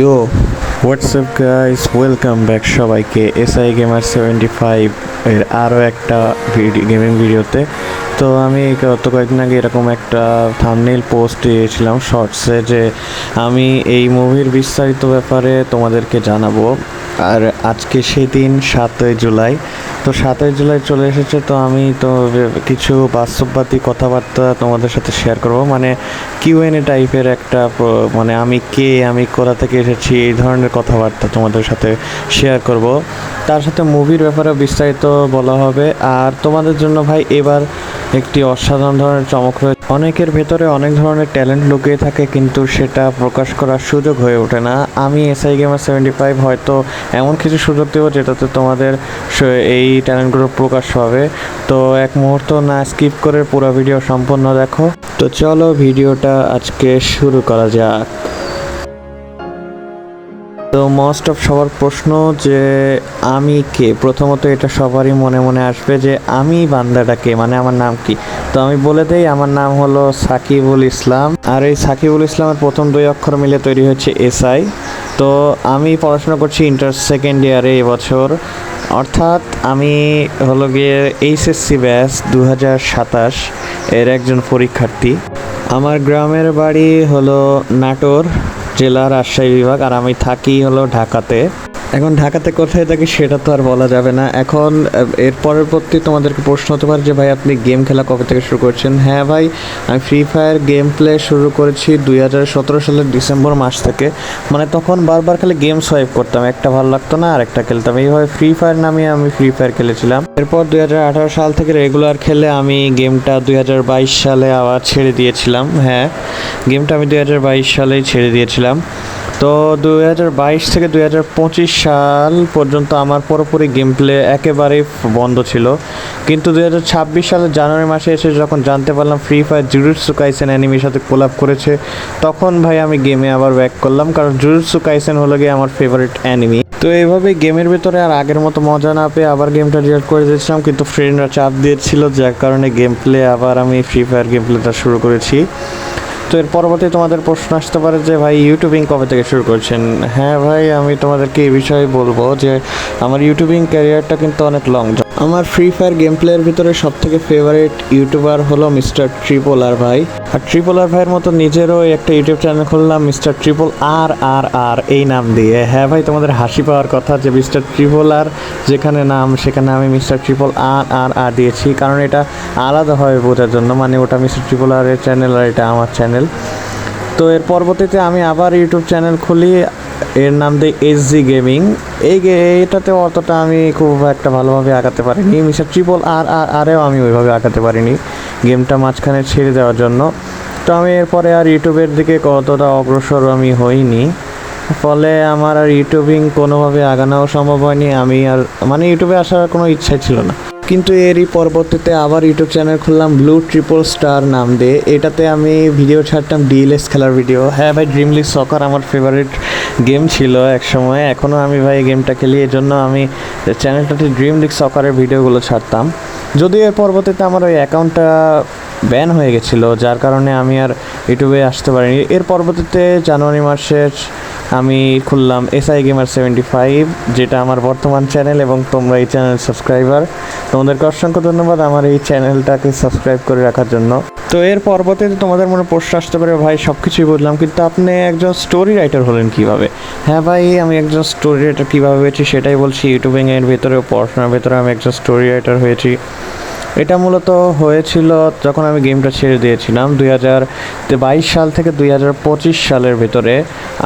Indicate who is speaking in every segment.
Speaker 1: ইয়ো WhatsApp guys, welcome back সবাইকে SI gamer 75 এর আরও একটা গেমিং ভিডিওতে। তো আমি গত কয়েকদিন আগে এরকম একটা থাম্বনেইল পোস্ট দিয়েছিলাম শর্টসে যে আমি এই মুভির বিস্তারিত ব্যাপারে তোমাদেরকে জানাবো। আর আজকে সেদিন 7ই জুলাই। তো 7ই জুলাই চলে এসেছে, তো আমি তো কিছু বাস্তববাদী কথাবার্তা তোমাদের সাথে শেয়ার করব, মানে কিউএনএ টাইপের একটা, মানে আমি কে, আমি কোথা থেকে এসেছি, এই ধরনের কথাবার্তা তোমাদের সাথে শেয়ার করব। তার সাথে মুভির ব্যাপারে বিস্তারিত বলা হবে। আর তোমাদের জন্য ভাই এবার একটি অসাধারণ ধরনের চমক রয়েছে। অনেকের ভেতরে অনেক ধরনের ট্যালেন্ট লুকিয়ে থাকে, কিন্তু সেটা প্রকাশ করার সুযোগ হয়ে ওঠে না। আমি এসআই গেমার 75 হয়তো এমন কিছু সুযোগ দেবো যেটাতে তোমাদের এই ট্যালেন্টগুলো প্রকাশ পাবে। তো এক মুহূর্ত না স্কিপ করে পুরো ভিডিও সম্পূর্ণ দেখো। তো চলো ভিডিওটা আজকে শুরু করা যাক। তো মোস্ট অফ সবার প্রশ্ন যে আমি কে, প্রথমত এটা সবারই মনে মনে আসবে যে আমি বান্দাটা কে, মানে আমার নাম কি। তো আমি বলে দেই, আমার নাম হলো সাকিবুল ইসলাম। আর এই সাকিবুল ইসলামের প্রথম 2 অক্ষর মিলে তৈরি হচ্ছে এসআই। তো আমি পড়াশোনা করছি ইন্টার সেকেন্ড ইয়ারে এবছর, অর্থাৎ আমি হলো গিয়ে এইচএসসি ব্যাচ 2027 এর একজন পরীক্ষার্থী। আমার গ্রামের বাড়ি হলো নাটোর জেলা, রাজশাহী বিভাগ। আর আমি থাকি হলো ঢাকাতে। এখন ঢাকাতে কোথায় থাকি সেটা তো আর বলা যাবে না। এখন এর পরবর্তী তোমাদেরকে প্রশ্ন হতে পারে যে ভাই আপনি গেম খেলা কবে থেকে শুরু করছেন। হ্যাঁ ভাই, আমি ফ্রি ফায়ার গেম প্লে শুরু করেছি 2017 সালের ডিসেম্বর মাস থেকে। মানে তখন বারবার খালি গেম সোয়াইপ করতাম, একটা ভালো লাগতো না আর একটা খেলতাম, এইভাবে ফ্রি ফায়ার নামিয়ে আমি ফ্রি ফায়ার খেলেছিলাম। এরপর 2018 সাল থেকে রেগুলার খেলে আমি গেমটা 2022 সালে আবার ছেড়ে দিয়েছিলাম। হ্যাঁ, গেমটা আমি 2022 সালেই ছেড়ে দিয়েছিলাম। তো 2022 থেকে 2025 সাল পর্যন্ত আমার পুরোপুরি গেম প্লে একেবারেই বন্ধ ছিল। কিন্তু 2026 সালের জানুয়ারি মাসে এসে যখন জানতে পারলাম ফ্রি ফায়ার জুজুৎসু কাইসেন অ্যানিমের সাথে কোলাব করেছে, তখন ভাই আমি গেমে আবার ব্যাক করলাম, কারণ জুজুৎসু কাইসেন হলো গিয়ে আমার ফেভারিট অ্যানিমি। তো এইভাবে গেমের ভেতরে আর আগের মতো মজা না পেয়ে আবার গেমটা ডিলিট করে দিয়েছিলাম, কিন্তু ফ্রেন্ডরা চাপ দিয়েছিল, যার কারণে গেম প্লে আবার আমি ফ্রি ফায়ার গেম প্লেটা শুরু করেছি। তো এর পরবর্তী তোমাদের প্রশ্ন আসতে পারে যে ভাই ইউটিউবিং কবে থেকে শুরু করছেন। হ্যাঁ ভাই, আমি তোমাদেরকে এই বিষয়ে বলবো যে আমার ইউটিউবিং ক্যারিয়ারটা কিন্তু অনেক লং। আমার ফ্রি ফায়ার গেম প্লেয়ের ভিতরে সবথেকে ফেভারিট ইউটিউবার হলো মিস্টার ট্রিপল আর ভাই। আর ট্রিপল আর ভাইয়ের মতো নিজেরও একটা ইউটিউব চ্যানেল খুললাম মিস্টার ট্রিপল আর আর আর এই নাম দিয়ে। হ্যাঁ ভাই, তোমাদের হাসি পাওয়ার কথা যে মিস্টার ট্রিপল আর যেখানে নাম সেখানে আমি মিস্টার ট্রিপল আর আর আর দিয়েছি, কারণ এটা আলাদাভাবে বোঝার জন্য, মানে ওটা মিস্টার ট্রিপল আর এর চ্যানেল আর এটা আমার চ্যানেল। তো এর পরবর্তীতে আমি আবার ইউটিউব চ্যানেল খুলি, এর নাম দিই এসজি গেমিং। এটাতে অতটা আমি খুব একটা ভালোভাবে আগাতে পারিনি, মিস্টার ট্রিপল আর আর আরেও আমি ওইভাবে আগাতে পারিনি গেমটা মাঝখানে ছেড়ে দেওয়ার জন্য। তো আমি এরপরে আর ইউটিউবের দিকে কতটা অগ্রসর আমি হইনি, ফলে আমার আর ইউটিউবিং কোনোভাবে আগানোও সম্ভব হয়নি। আমি আর মানে ইউটিউবে আসার কোনো ইচ্ছাই ছিল না। কিন্তু এরই পরবর্তীতে আবার ইউটিউব চ্যানেল খুললাম ব্লু ট্রিপল স্টার নাম দিয়ে। এটাতে আমি ভিডিও ছাড়তাম ডিএলএস খেলার ভিডিও। হ্যাঁ ভাই, ড্রিম লিগ সকার আমার ফেভারিট গেম ছিল এক সময়, এখনও আমি ভাই গেমটা খেলি, এই জন্য আমি চ্যানেলটাতে ড্রিম লিগ সকারের ভিডিওগুলো ছাড়তাম। যদিও এর পরবর্তীতে আমার ওই অ্যাকাউন্টটা ব্যান হয়ে গেছিলো, যার কারণে আমি আর ইউটিউবে আসতে পারিনি। এর পরবর্তীতে জানুয়ারি মাসের আমি খুললাম এসআই গেমার 75, যেটা আমার বর্তমান চ্যানেল, এবং তোমরা এই চ্যানেল সাবস্ক্রাইবার, তোমাদেরকে অসংখ্য ধন্যবাদ আমার এই চ্যানেলটাকে সাবস্ক্রাইব করে রাখার জন্য। তো এর পরবর্তীতে তোমাদের মনে প্রশ্ন আসতে পারে ভাই সব কিছুই বুঝলাম, কিন্তু আপনি একজন স্টোরি রাইটার হলেন কীভাবে। হ্যাঁ ভাই, আমি একজন স্টোরি রাইটার কীভাবে হয়েছি সেটাই বলছি। ইউটিউবিংয়ের ভেতরে, পড়াশোনার ভেতরে আমি একজন স্টোরি রাইটার হয়েছি। এটা মূলত হয়েছিল যখন আমি গেমটা ছেড়ে দিয়েছিলাম 2022 সাল থেকে 2025 সালের ভেতরে।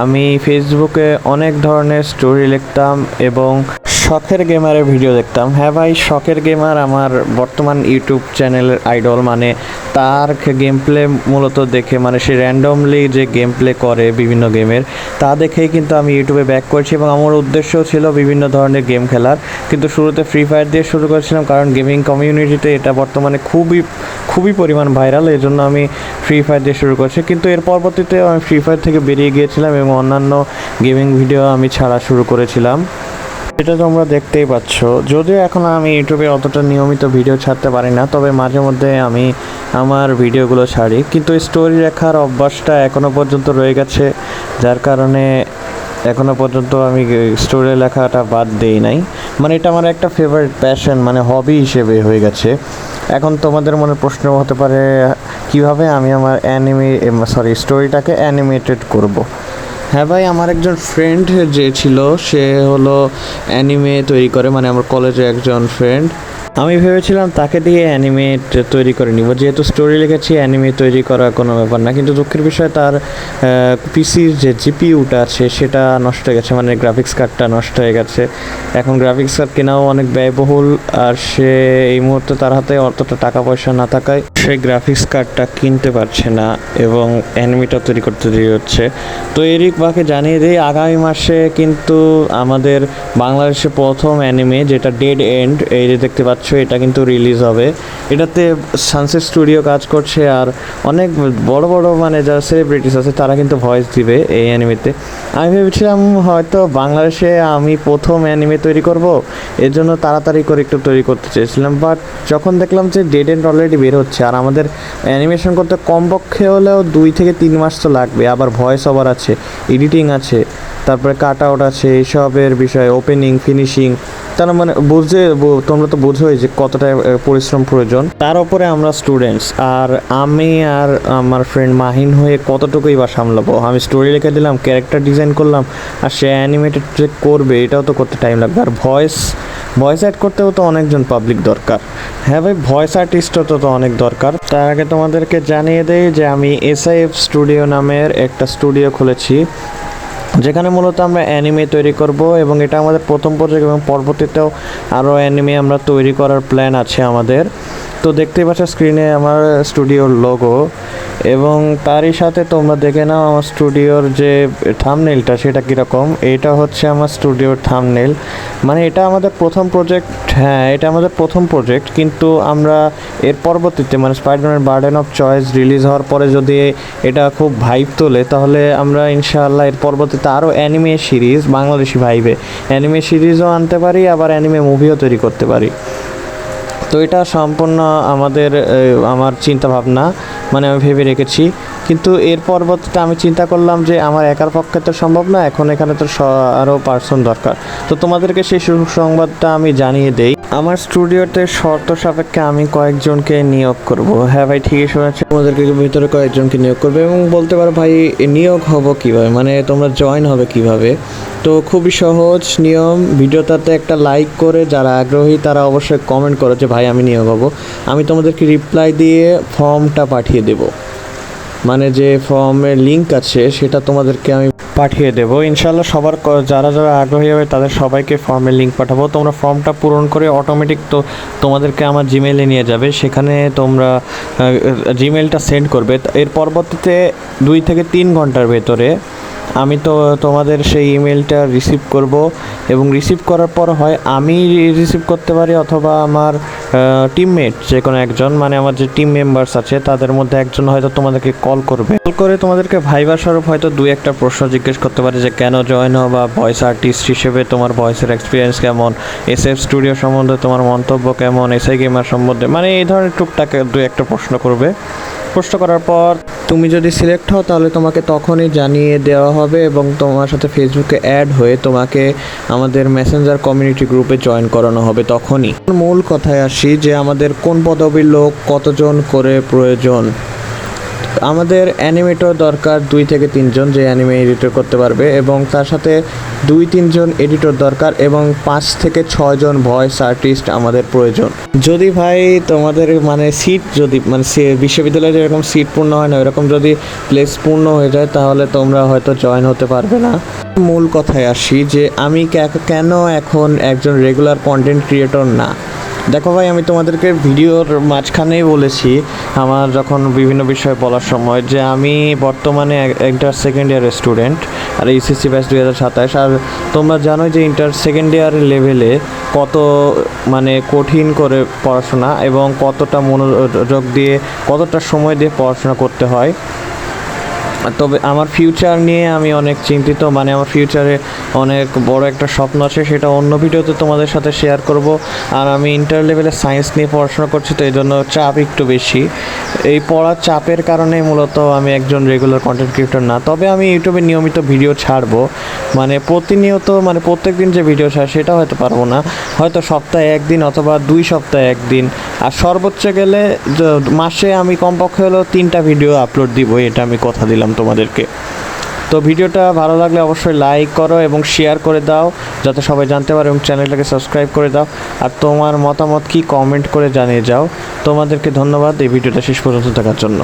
Speaker 1: আমি ফেসবুকে অনেক ধরনের স্টোরি লিখতাম এবং শখের গেমারের ভিডিও দেখতাম। হ্যাঁ ভাই, শখের গেমার আমার বর্তমান ইউটিউব চ্যানেলের আইডল, মানে তার গেম প্লে মূলত দেখে, মানে সে র্যান্ডমলি যে গেম প্লে করে বিভিন্ন গেমের, তা দেখেই কিন্তু আমি ইউটিউবে ব্যাক করছি। এবং আমার উদ্দেশ্যও ছিল বিভিন্ন ধরনের গেম খেলার, কিন্তু শুরুতে ফ্রি ফায়ার দিয়ে শুরু করেছিলাম, কারণ গেমিং কমিউনিটিতে এটা বর্তমানে খুবই পরিমাণ ভাইরাল, এই জন্য আমি ফ্রি ফায়ার দিয়ে শুরু করছি। কিন্তু এর পরবর্তীতে আমি ফ্রি ফায়ার থেকে বেরিয়ে গিয়েছিলাম এবং অন্যান্য গেমিং ভিডিও আমি ছাড়া শুরু করেছিলাম, এটা তোমরা দেখতেই পাচ্ছ। যদিও এখন আমি ইউটিউবে অতটা নিয়মিত ভিডিও ছাড়তে পারি না, তবে মাঝে মধ্যে আমি আমার ভিডিওগুলো ছাড়ি। কিন্তু স্টোরি লেখার অভ্যাসটা এখনও পর্যন্ত রয়ে গেছে, যার কারণে এখনো পর্যন্ত আমি স্টোরি লেখাটা বাদ দেই নাই, মানে এটা আমার একটা ফেভারিট প্যাশন, মানে হবি হিসেবে হয়ে গেছে। এখন তোমাদের মনে প্রশ্ন হতে পারে কিভাবে আমি আমার স্টোরিটাকে অ্যানিমেটেড করব। হ্যাঁ ভাই, আমার একজন ফ্রেন্ড যে ছিল সে হলো অ্যানিমে তৈরি করে, মানে আমার কলেজে একজন ফ্রেন্ড। আমি ভেবেছিলাম তাকে দিয়ে অ্যানিমেট তৈরি করে নিব, যেহেতু স্টোরি লিখেছি অ্যানিমে তৈরি করা কোনো ব্যাপার না। কিন্তু দুঃখের বিষয় তার পিসির যে জিপিইউটা আছে সেটা নষ্ট হয়ে গেছে, মানে গ্রাফিক্স কার্ডটা নষ্ট হয়ে গেছে। এখন গ্রাফিক্স কার্ড কেনাও অনেক ব্যয়বহুল, আর সে এই মুহূর্তে তার হাতে অতটা টাকা পয়সা না থাকায় সে গ্রাফিক্স কার্ডটা কিনতে পারছে না এবং অ্যানিমেটা তৈরি করতে দেরি হচ্ছে। তো এরিক বাকে জানিয়ে দিই, আগামী মাসে কিন্তু আমাদের বাংলাদেশে প্রথম অ্যানিমে যেটা ডেড এন্ড, এই যে দেখতে পাচ্ছ, এটা কিন্তু রিলিজ হবে। এটাতে সানসেট স্টুডিও কাজ করছে, আর অনেক বড় বড় মানে যারা সেলিব্রিটিস আছে তারা কিন্তু ভয়েস দিবে এই অ্যানিমেতে। আমি ভেবেছিলাম হয়তো বাংলাদেশে আমি প্রথম অ্যানিমে তৈরি করব, এর জন্য তাড়াতাড়ি করে একটু তৈরি করতে চেয়েছিলাম। বাট যখন দেখলাম যে ডেড এন্ড অলরেডি বের হচ্ছে, আর আমাদের অ্যানিমেশন করতে কমপক্ষে হলেও 2 থেকে 3 মাস তো লাগবে, আবার ভয়েস ওভার আছে, এডিটিং আছে, তারপরে কাট আউট আছে, এইসবের বিষয়ে ওপেনিং ফিনিশিং, তার মানে তোমরা তো বোঝোই যে কতটা পরিশ্রম প্রয়োজন। তার উপরে আমরা স্টুডেন্টস, আর আমি আর আমার ফ্রেন্ড মাহিন হয়ে কতটুকুই বা সামলাবো। আমি স্টোরি লিখে দিলাম, ক্যারেক্টার ডিজাইন করলাম, আর সে অ্যানিমেটেড যে করবে এটাও তো করতে টাইম লাগবে। আর ভয়েস অ্যাড করতেও তো অনেকজন পাবলিক দরকার। হ্যাঁ ভাই, ভয়েস আর্টিস্টও তো অনেক দরকার। তার আগে তোমাদেরকে জানিয়ে দেই যে আমি SIF স্টুডিও নামের একটা স্টুডিও খুলেছি, যেখানে মূলত আমরা অ্যানিমে তৈরি করব, এবং এটা আমাদের প্রথম প্রজেক্ট, এবং পরবর্তীতেও আরও অ্যানিমে আমরা তৈরি করার প্ল্যান আছে আমাদের। তো দেখতেই পাচ্ছ স্ক্রিনে আমার স্টুডিওর লোগো, এবং তারই সাথে তোমরা দেখে নাও আমার স্টুডিওর যে থাম্বনেইলটা সেটা কীরকম। এটা হচ্ছে আমার স্টুডিওর থাম্বনেইল, মানে এটা আমাদের প্রথম প্রজেক্ট। হ্যাঁ, এটা আমাদের প্রথম প্রজেক্ট, কিন্তু আমরা এর পরবর্তীতে মানে Spiderman burden of choice release হওয়ার পরে যদি এটা খুব ভাইব তোলে, তাহলে আমরা ইনশাআল্লাহ এর পরবর্তীতে আরও অ্যানিমে সিরিজ, বাংলাদেশি ভাইবে অ্যানিমে সিরিজও আনতে পারি, আবার অ্যানিমে মুভিও তৈরি করতে পারি। তো এটা সম্পূর্ণ আমার চিন্তা ভাবনা, মানে আমি ভেবে রেখেছি। কিন্তু এর পরবর্তীতে আমি চিন্তা করলাম যে আমার একার পক্ষে তো সম্ভব না, এখন এখানে তো আরও পার্সন দরকার। তো তোমাদেরকে সেই সুসংবাদটা আমি জানিয়ে দেই, আমার স্টুডিওতে শর্ত সাপেক্ষে আমি কয়েকজনকে নিয়োগ করব। হ্যাঁ ভাই, ঠিকই শুনেছি, তোমাদেরকে ভিতরে কয়েকজনকে নিয়োগ করবে। এবং বলতে পারো ভাই নিয়োগ হব কীভাবে, মানে তোমরা জয়েন হবে কিভাবে। তো খুবই সহজ নিয়ম, ভিডিওটাতে একটা লাইক করে যারা আগ্রহী তারা অবশ্যই কমেন্ট করো যে ভাই আমি নিয়োগ হব। আমি তোমাদেরকে রিপ্লাই দিয়ে ফর্মটা পাঠিয়ে দেব, মানে যে ফর্মের লিঙ্ক আছে সেটা তোমাদেরকে আমি পাঠিয়ে দেবো ইনশাল্লাহ। যারা যারা আগ্রহী হবে তাদের সবাইকে ফর্মের লিঙ্ক পাঠাবো। তোমরা ফর্মটা পূরণ করে অটোমেটিক তোমাদেরকে আমার জিমেইলে নিয়ে যাবে, সেখানে তোমরা জিমেইলটা সেন্ড করবে। এর পরবর্তীতে 2 থেকে 3 ঘন্টার ভেতরে আমি তো তোমাদের সেই ইমেলটা রিসিভ করব, এবং রিসিভ করার পর হয় আমি রিসিভ করতে পারি, অথবা আমার টিমমেট যে কোনো একজন, মানে আমার যে টিম মেম্বার্স আছে তাদের মধ্যে একজন হয়তো তোমাদেরকে কল করে তোমাদেরকে ভাইবা স্বরূপ হয়তো 2-1টা প্রশ্ন জিজ্ঞেস করতে পারে যে কেন জয়েন হও, বা ভয়েস আর্টিস্ট হিসেবে তোমার ভয়েসের এক্সপিরিয়েন্স কেমন, SF স্টুডিও সম্বন্ধে তোমার মন্তব্য কেমন, SI গেমার সম্বন্ধে, মানে এই ধরনের টুকটাক 2-1টা প্রশ্ন করবে। প্রশ্ন করার পর তুমি যদি সিলেক্ট হও তাহলে তোমাকে তখনই জানিয়ে দেওয়া হবে, এবং তোমার সাথে ফেসবুকে অ্যাড হয়ে তোমাকে আমাদের মেসেঞ্জার কমিউনিটি গ্রুপে জয়েন করানো হবে তখনই। মূল কথায় আসি যে আমাদের কোন পদবীর লোক কতজন করে প্রয়োজন। আমাদের অ্যানিমেটর দরকার 2 থেকে 3 জন, যে অ্যানিমে এডিটর করতে পারবে, এবং তার সাথে 2-3 জন এডিটর দরকার, এবং 5 থেকে 6 জন ভয়েস আর্টিস্ট আমাদের প্রয়োজন। যদি ভাই তোমাদের মানে সিট যদি মানে বিশ্ববিদ্যালয়ে যেরকম সিট পূর্ণ হয় না, এরকম যদি প্লেস পূর্ণ হয়ে যায় তাহলে তোমরা হয়তো জয়েন হতে পারবে না। মূল কথায় আসি যে আমি কেন এখন একজন রেগুলার কন্টেন্ট ক্রিয়েটর না। দেখো ভাই, আমি তোমাদেরকে ভিডিওর মাঝখানেই বলেছি আমার যখন বিভিন্ন বিষয় বলার সময়, যে আমি বর্তমানে ইন্টার সেকেন্ড ইয়ারের স্টুডেন্ট, আর SSC ব্যাচ 2027। আর তোমরা জানো যে ইন্টার সেকেন্ড ইয়ারের লেভেলে কত মানে কঠিন করে পড়াশোনা, এবং কতটা মনোযোগ দিয়ে কতটা সময় দিয়ে পড়াশোনা করতে হয়। তবে আমার ফিউচার নিয়ে আমি অনেক চিন্তিত, মানে আমার ফিউচারে অনেক বড় একটা স্বপ্ন আছে, সেটা অন্য ভিডিওতে তোমাদের সাথে শেয়ার করব। আর আমি ইন্টার লেভেলে সায়েন্স নিয়ে পড়াশোনা করছি, তো এই জন্য চাপ একটু বেশি। এই পড়ার চাপের কারণেই মূলত আমি একজন রেগুলার কন্টেন্ট ক্রিয়েটর না। তবে আমি ইউটিউবে নিয়মিত ভিডিও ছাড়বো, মানে প্রতিনিয়ত, মানে প্রত্যেক দিন যে ভিডিও ছাড় সেটা হয়তো পারবো না, হয়তো সপ্তাহে একদিন অথবা 2 সপ্তাহে একদিন, আর সর্বোচ্চ গেলে মাসে আমি কমপক্ষে হলেও 3টা ভিডিও আপলোড দিব, এটা আমি কথা দিলাম তোমাদেরকে। তো ভিডিওটা ভালো লাগলে অবশ্যই লাইক করো এবং শেয়ার করে দাও, যাতে সবাই জানতে পারে, এবং চ্যানেলটাকে সাবস্ক্রাইব করে দাও। আর তোমার মতামত কি কমেন্ট করে জানিয়ে যাও। তোমাদেরকে ধন্যবাদ এই ভিডিওটা শেষ পর্যন্ত দেখার জন্য।